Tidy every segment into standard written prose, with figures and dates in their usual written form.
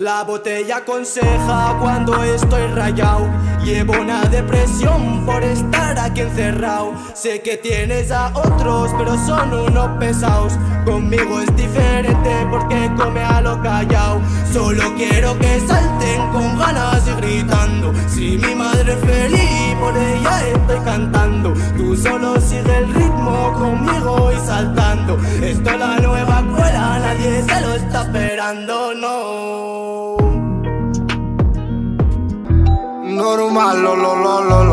La botella aconseja cuando estoy rayado. Llevo una depresión por estar aquí encerrado. Sé que tienes a otros, pero son unos pesados. Conmigo es diferente porque come a lo callao. Solo quiero que salten con ganas y gritando. Si mi madre es feliz, por ella estoy cantando. Tú solo sigue el ritmo conmigo y saltando. Esto es la nueva escuela, nadie se lo está esperando, no. Normal, normal,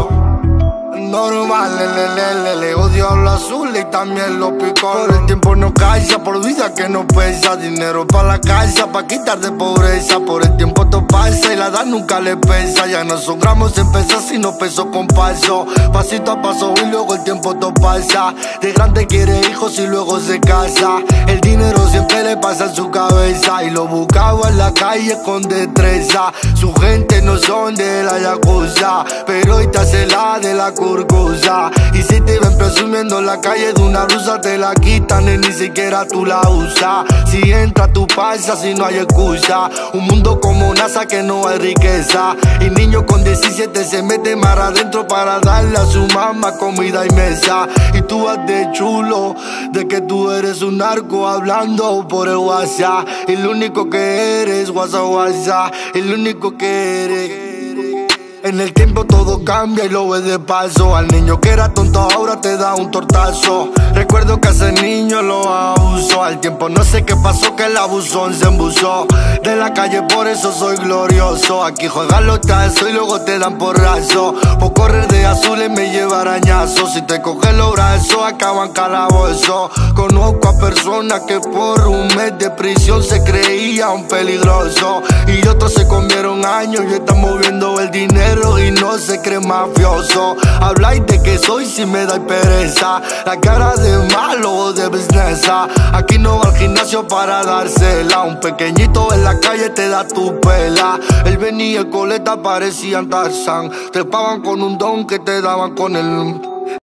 le odio lo azul y también los picones. Por el tiempo no calza, por vida que no pesa. Dinero para la casa, pa' quitar de pobreza. Por el tiempo todo pasa y la edad nunca le pesa. Ya no son gramos en pesas, sino peso con paso. Pasito a paso y luego el tiempo todo pasa. De grande quiere hijos y luego se casa. El dinero siempre le pasa en su cabeza y lo buscaba en la calle con destreza. Su gente no son de la yakuza, pero hoy te hace la de la curcosa. Y si te ven presumiendo en la calle de una blusa, te la quitan y ni siquiera tú la usas. Si entra tú pasa, si no hay excusa. Un mundo como NASA que no hay riqueza. Y niño con 17 se mete mar adentro para darle a su mamá comida y mesa. Y tú vas de chulo, de que tú eres un narco hablando por el WhatsApp. Y lo único que eres, WhatsApp, y lo único que eres. En el tiempo todo cambia y lo ves de paso. Al niño que era tonto ahora te da un tortazo. Recuerdo que a ese niño lo abusó. Al tiempo no sé qué pasó, que el abusón se embusó. De la calle por eso soy glorioso. Aquí juegan los tazos y luego te dan porrazo. Por correr de azules me lleva arañazo. Si te cogen los brazos acaban calabozo. Conozco a personas que por un mes de prisión se creían peligroso. Y otros se comieron años y están moviendo el dinero y no se cree mafioso. Habláis de que soy si me da pereza. La cara de malo o de business. Aquí no va al gimnasio para dársela. Un pequeñito en la calle te da tu pela. El Benny y el Coleta parecían Tarzán. Trepaban con un don que te daban con el